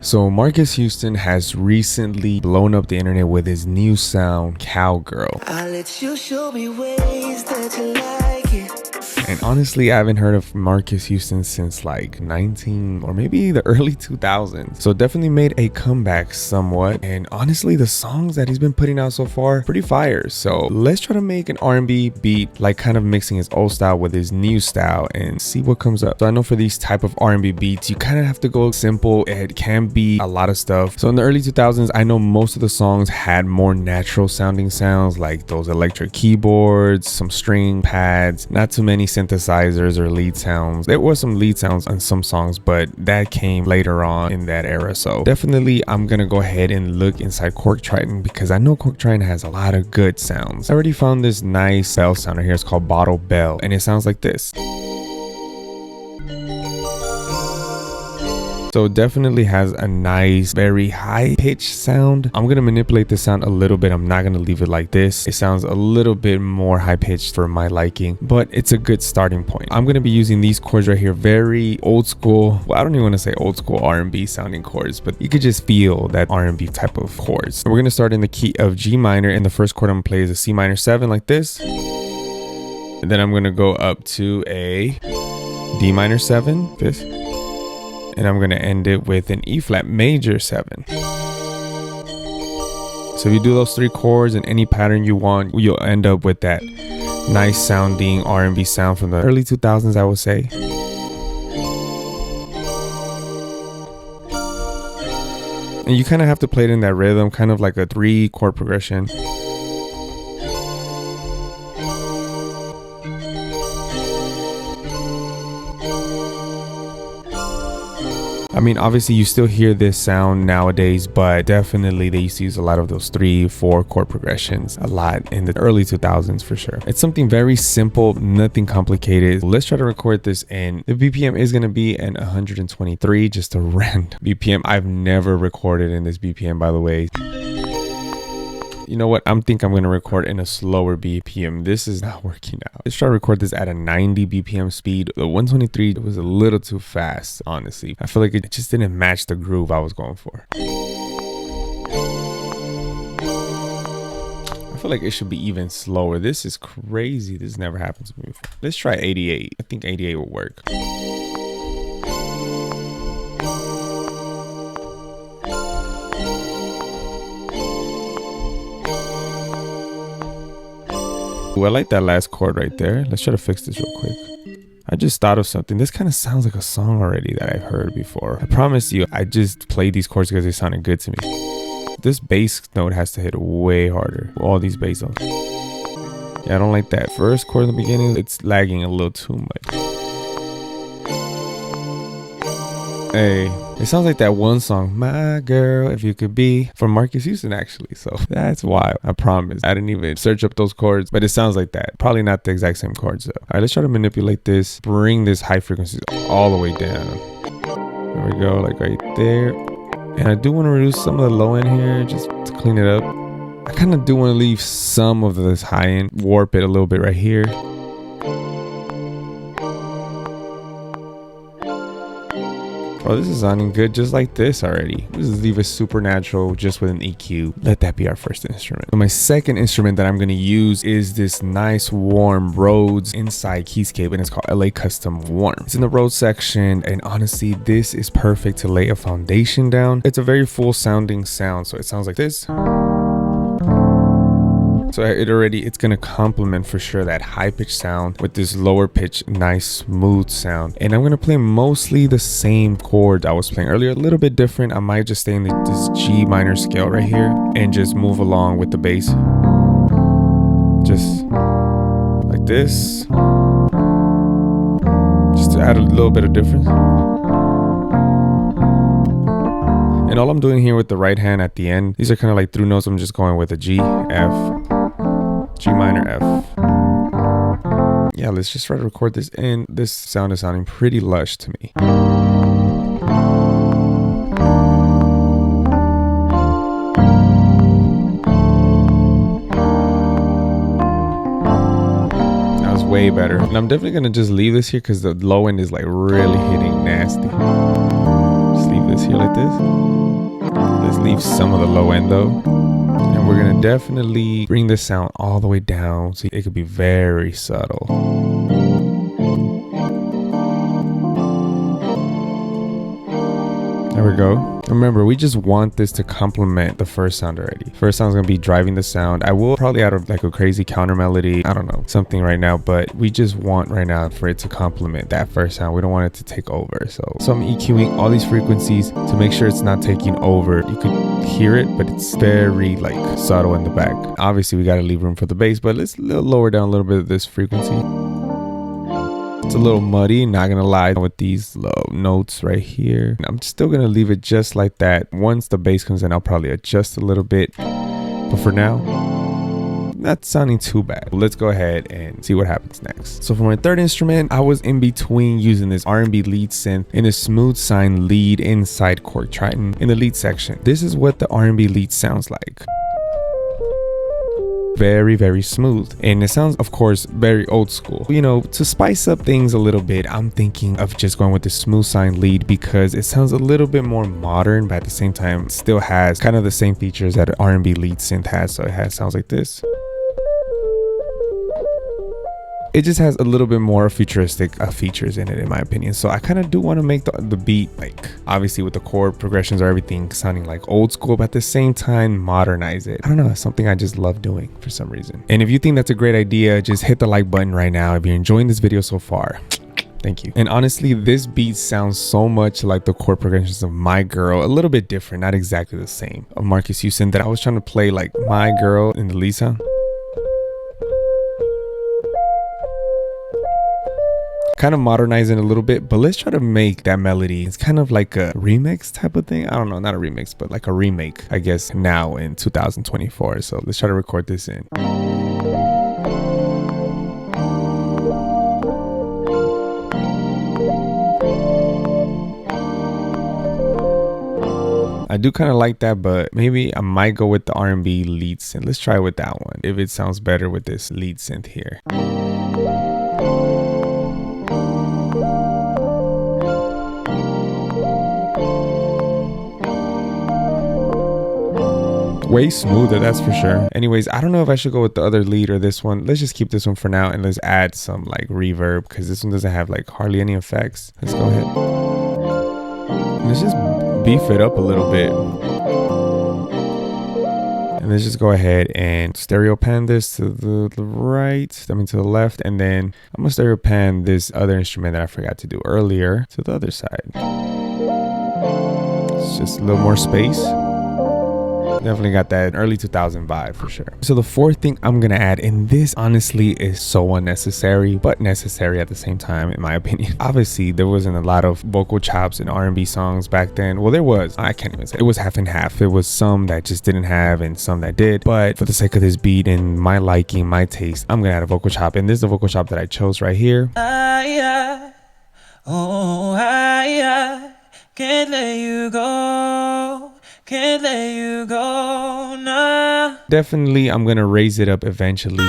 So Marques Houston has recently blown up the internet with his new sound, Cowgirl. I'll let you show me ways that you like it. And honestly, I haven't heard of Marques Houston since like 19 or maybe the early 2000s. So definitely made a comeback somewhat. And honestly, the songs that he's been putting out so far, pretty fire. So let's try to make an R&B beat, like kind of mixing his old style with his new style and see what comes up. So I know for these type of R&B beats, you kind of have to go simple. It can be a lot of stuff. So in the early 2000s, I know most of the songs had more natural sounding sounds, like those electric keyboards, some string pads, not too many synthesizers or lead sounds. There were some lead sounds on some songs, but that came later on in that era. So definitely I'm gonna go ahead and look inside Cork Triton because I know Cork Triton has a lot of good sounds. I already found this nice bell sounder here. It's called Bottle Bell and it sounds like this. So it definitely has a nice, very high pitched sound. I'm gonna manipulate the sound a little bit. I'm not gonna leave it like this. It sounds a little bit more high pitched for my liking, but it's a good starting point. I'm gonna be using these chords right here, very old school. Well, I don't even want to say old school R&B sounding chords, but you could just feel that R&B type of chords. We're gonna start in the key of G minor, and the first chord I'm gonna play is a C minor 7 like this. And then I'm gonna go up to a D minor 7, this. And I'm going to end it with an E flat major 7. So if you do those three chords in any pattern you want, you'll end up with that nice sounding R&B sound from the early 2000s, I would say. And you kind of have to play it in that rhythm, kind of like a 3-chord progression. I mean, obviously you still hear this sound nowadays, but definitely they used to use a lot of those 3-4 chord progressions a lot in the early 2000s for sure. It's something very simple, nothing complicated. Let's try to record this, and the BPM is going to be an 123, just a random BPM. I've never recorded in this BPM, by the way. You know what? I'm going to record in a slower BPM. This is not working out. Let's try to record this at a 90 BPM speed. The 123 was a little too fast, honestly. I feel like it just didn't match the groove I was going for. I feel like it should be even slower. This is crazy. This never happened to me before. Let's try 88. I think 88 will work. Ooh, I like that last chord right there. Let's try to fix this real quick. I just thought of something. This kind of sounds like a song already that I've heard before. I promise you, I just played these chords because they sounded good to me. This bass note has to hit way harder. All these bass notes. Yeah, I don't like that first chord in the beginning. It's lagging a little too much. Hey, it sounds like that one song, My Girl, If You Could Be, from Marques Houston, actually. So that's wild. I promise. I didn't even search up those chords, but it sounds like that. Probably not the exact same chords, though. All right, let's try to manipulate this. Bring this high frequency all the way down. There we go, like right there. And I do want to reduce some of the low end here, just to clean it up. I kind of do want to leave some of this high end, warp it a little bit right here. Oh, this is sounding good just like this already. This is leave it supernatural just with an EQ. Let that be our first instrument. So my second instrument that I'm going to use is this nice warm Rhodes inside keyscape, and it's called LA Custom Warm. It's in the Rhodes section, and honestly, this is perfect to lay a foundation down. It's a very full sounding sound, so it sounds like this. So it's gonna complement for sure that high pitch sound with this lower pitch, nice smooth sound. And I'm gonna play mostly the same chords I was playing earlier, a little bit different. I might just stay in this G minor scale right here and just move along with the bass. Just like this. Just to add a little bit of difference. And all I'm doing here with the right hand at the end, these are kind of like through notes. I'm just going with a G, F, G minor, F. Yeah, let's just try to record this in. This sound is sounding pretty lush to me. That was way better. And I'm definitely going to just leave this here because the low end is like really hitting nasty. Just leave leave this here like this. Let's leave some of the low end though. And we're gonna definitely bring the sound all the way down so it could be very subtle. There we go. Remember, we just want this to complement the first sound already. First sound's gonna be driving the sound. I will probably add like a crazy counter melody. I don't know, something right now, but we just want right now for it to complement that first sound. We don't want it to take over. So I'm EQing all these frequencies to make sure it's not taking over. You could hear it, but it's very like subtle in the back. Obviously, we gotta leave room for the bass, but let's lower down a little bit of this frequency. It's a little muddy, not gonna lie, with these low notes right here. I'm still gonna leave it just like that. Once the bass comes in, I'll probably adjust a little bit. But for now, not sounding too bad. Let's go ahead and see what happens next. So for my third instrument, I was in between using this Rnb lead synth in a smooth sine lead inside Korg Triton in the lead section. This is what the Rnb lead sounds like. Very, very smooth, and it sounds, of course, very old school. You know, to spice up things a little bit, I'm thinking of just going with the smooth sine lead because it sounds a little bit more modern, but at the same time it still has kind of the same features that an Rnb lead synth has. So it sounds like this. It just has a little bit more futuristic features in it, in my opinion. So I kind of do want to make the beat, like, obviously with the chord progressions or everything sounding like old school, but at the same time modernize it. I don't know, it's something I just love doing for some reason. And if you think that's a great idea, just hit the like button right now if you're enjoying this video so far. Thank you. And honestly, this beat sounds so much like the chord progressions of My Girl, a little bit different, not exactly the same, of Marques Houston, that I was trying to play like My Girl in the lead sound. Kind of modernizing a little bit, but let's try to make that melody. It's kind of like a remix type of thing. I don't know, not a remix, but like a remake, I guess, now in 2024. So let's try to record this in. I do kind of like that, but maybe I might go with the Rnb lead synth. Let's try with that one, if it sounds better with this lead synth here. Way smoother, that's for sure. Anyways, I don't know if I should go with the other lead or this one. Let's just keep this one for now and let's add some like reverb because this one doesn't have like hardly any effects. Let's go ahead. Let's just beef it up a little bit. And let's just go ahead and stereo pan this to the right, I mean to the left, and then I'm gonna stereo pan this other instrument that I forgot to do earlier to the other side. It's just a little more space. Definitely got that early 2000 vibe for sure. So the fourth thing I'm gonna add, and this honestly is so unnecessary, but necessary at the same time, in my opinion. Obviously, there wasn't a lot of vocal chops in R&B songs back then. Well, there was. I can't even say. It was half and half. There was some that just didn't have and some that did. But for the sake of this beat and my liking, my taste, I'm gonna add a vocal chop. And this is the vocal chop that I chose right here. I can't let you go. Can't let you go now. Definitely, I'm gonna raise it up eventually.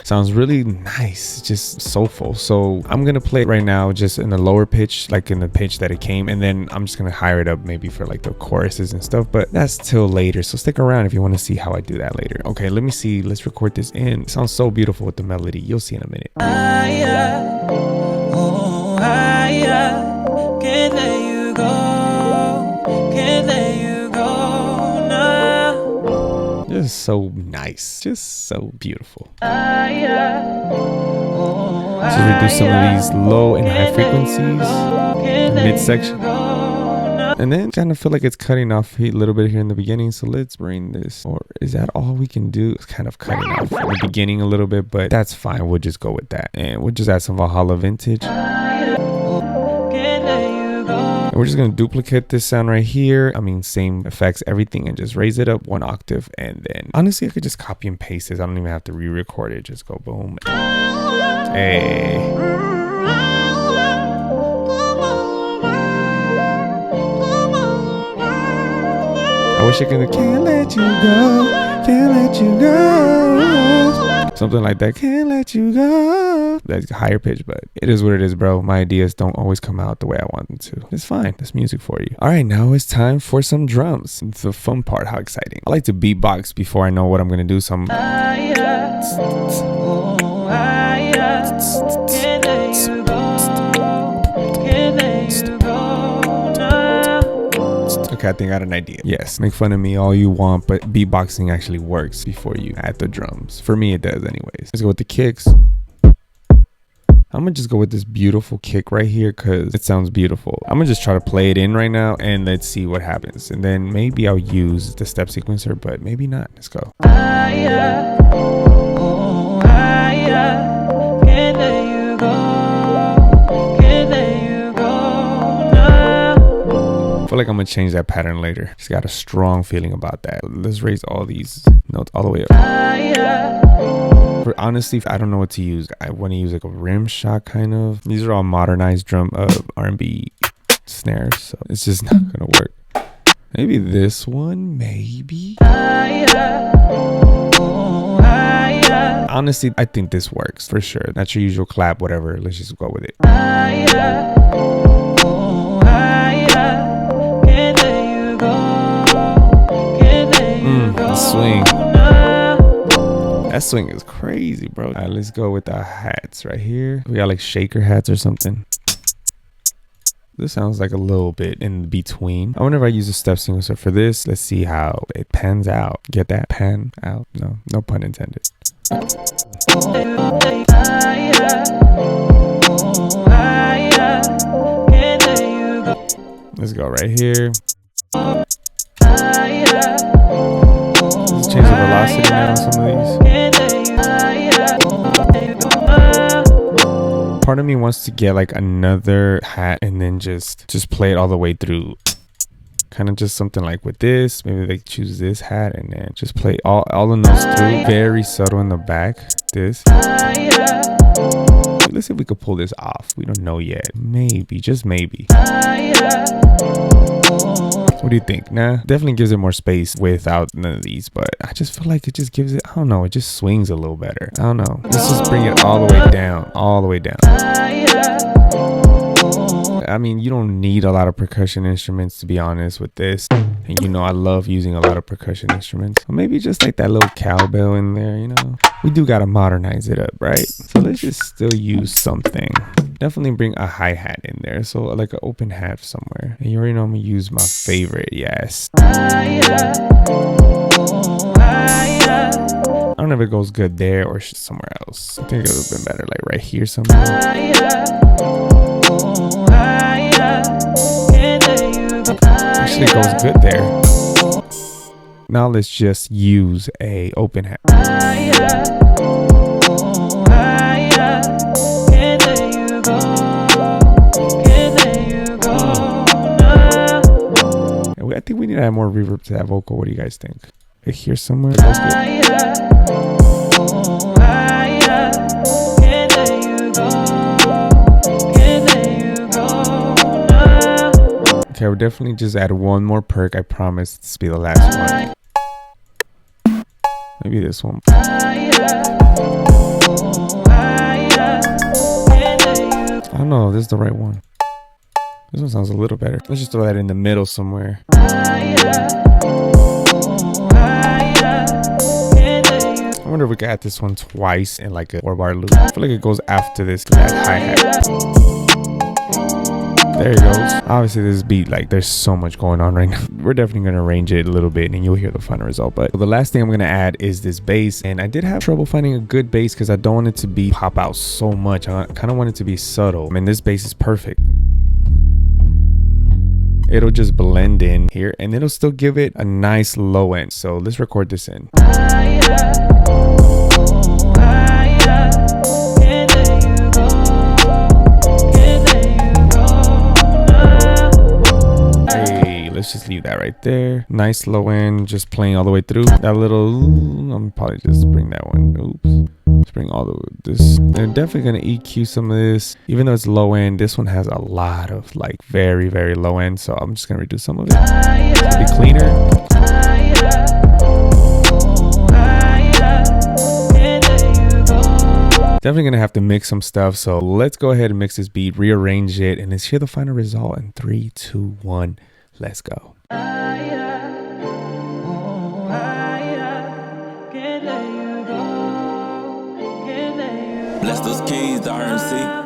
Sounds really nice, just soulful. So I'm gonna play it right now just in the lower pitch, like in the pitch that it came, and then I'm just gonna higher it up maybe for like the choruses and stuff, but that's till later. So stick around if you want to see how I do that later. Okay, let me see. Let's record this in. It sounds so beautiful with the melody. You'll see in a minute. Can't let you go. Can't let you go now. Just so nice, just so beautiful. So we do some of these low and high frequencies, midsection, and then kind of feel like it's cutting off a little bit here in the beginning. So let's bring this, or is that all we can do? It's kind of cutting off in the beginning a little bit, but that's fine. We'll just go with that, and we'll just add some Valhalla vintage. And we're just going to duplicate this sound right here. I mean, same effects, everything, and just raise it up one octave. And then honestly, I could just copy and paste this. I don't even have to re-record it. Just go boom. Hey. I wish I could. Can't let you go. Can't let you go. Something like that. Can't let you go. that's higher pitch, but it is what it is, bro. My ideas don't always come out the way I want them to. It's fine. That's music for you. All right, now it's time for some drums. It's the fun part. How exciting. I like to beatbox before I know what I'm gonna do. So okay, I think I got an idea. Yes, make fun of me all you want, but beatboxing actually works before you add the drums. For me, it does anyways. Let's go with the kicks. I'm gonna just go with this beautiful kick right here because it sounds beautiful. I'm gonna just try to play it in right now and let's see what happens. And then maybe I'll use the step sequencer, but maybe not. Let's go. I feel like I'm gonna change that pattern later. Just got a strong feeling about that. Let's raise all these notes all the way up. For honestly, I don't know what to use. I want to use like a rim shot kind of. These are all modernized Rnb snares, so it's just not gonna work. Maybe this one, maybe. Honestly, I think this works for sure. That's your usual clap, whatever. Let's just go with it. The swing. That swing is crazy, bro. All right, let's go with the hats right here. We got like shaker hats or something. This sounds like a little bit in between. I wonder if I use a step sequencer for this. Let's see how it pans out. Get that? Pan out? No pun intended. Let's go right here. Let's change the velocity now on some of these. Part of me wants to get like another hat and then just play it all the way through. Kind of just something like with this. Maybe they choose this hat and then just play all the notes through. Very subtle in the back. This. Let's see if we could pull this off. We don't know yet. Maybe, just maybe. What do you think? Nah, definitely gives it more space without none of these, but I just feel like it just gives it, I don't know, it just swings a little better. I don't know. Let's just bring it all the way down, all the way down. I mean, you don't need a lot of percussion instruments to be honest with this. And you know, I love using a lot of percussion instruments. So maybe just like that little cowbell in there, you know. We do gotta modernize it up, right? So let's just still use something. Definitely bring a hi-hat in there. So like an open hat somewhere. And you already know I'm gonna use my favorite, yes. I don't know if it goes good there or somewhere else. I think it would have been better like right here somewhere. Actually, it goes good there. Now let's just use a open hat. I think we need to add more reverb to that vocal. What do you guys think? Right here somewhere. That's good. Okay, we'll definitely just add one more perk. I promise this will be the last one. Maybe this one. I don't know. This is the right one. This one sounds a little better. Let's just throw that in the middle somewhere. I wonder if we could add this one twice in like a 4-bar loop. I feel like it goes after this hi-hat. There it goes. Obviously this beat, like there's so much going on right now. We're definitely going to arrange it a little bit and you'll hear the final result. But the last thing I'm going to add is this bass. And I did have trouble finding a good bass because I don't want it to be pop out so much. I kind of want it to be subtle. I mean, this bass is perfect. It'll just blend in here and it'll still give it a nice low end. So let's record this in. Let's just leave that right there. Nice low end, just playing all the way through. That little, I'm probably just bring that one. Oops. Let's bring all this. They're definitely gonna EQ some of this. Even though it's low end, this one has a lot of like very, very low end. So I'm just gonna reduce some of it. It's gonna be cleaner. Definitely gonna have to mix some stuff. So let's go ahead and mix this beat, rearrange it, and let's hear the final result in 3, 2, 1. Let's go. Bless those keys, the RNC.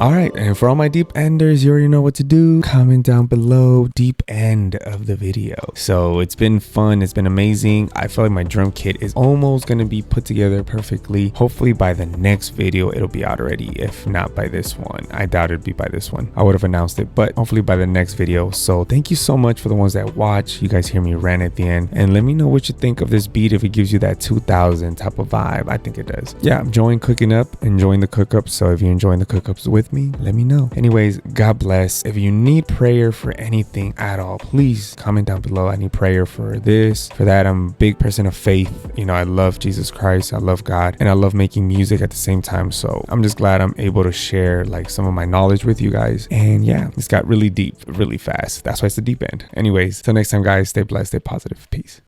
Alright, and for all my deep enders, you already know what to do. Comment down below deep end of the video. So it's been fun, it's been amazing. I feel like my drum kit is almost gonna be put together perfectly. Hopefully by the next video it'll be out already, if not by this one. I doubt it'd be by this one. I would have announced it, but hopefully by the next video. So thank you so much for the ones that watch. You guys hear me rant at the end, and let me know what you think of this beat, if it gives you that 2000 type of vibe. I think it does. Yeah, I'm enjoying cooking up, enjoying the cook-ups. So if you're enjoying the cook-ups with me, let me know. Anyways, God bless. If you need prayer for anything at all, please comment down below. I need prayer for this, for that. I'm a big person of faith. You know, I love Jesus Christ, I love God, and I love making music at the same time. So I'm just glad I'm able to share like some of my knowledge with you guys. And yeah, it's got really deep really fast. That's why it's the deep end. Anyways, till next time guys, stay blessed, stay positive. Peace.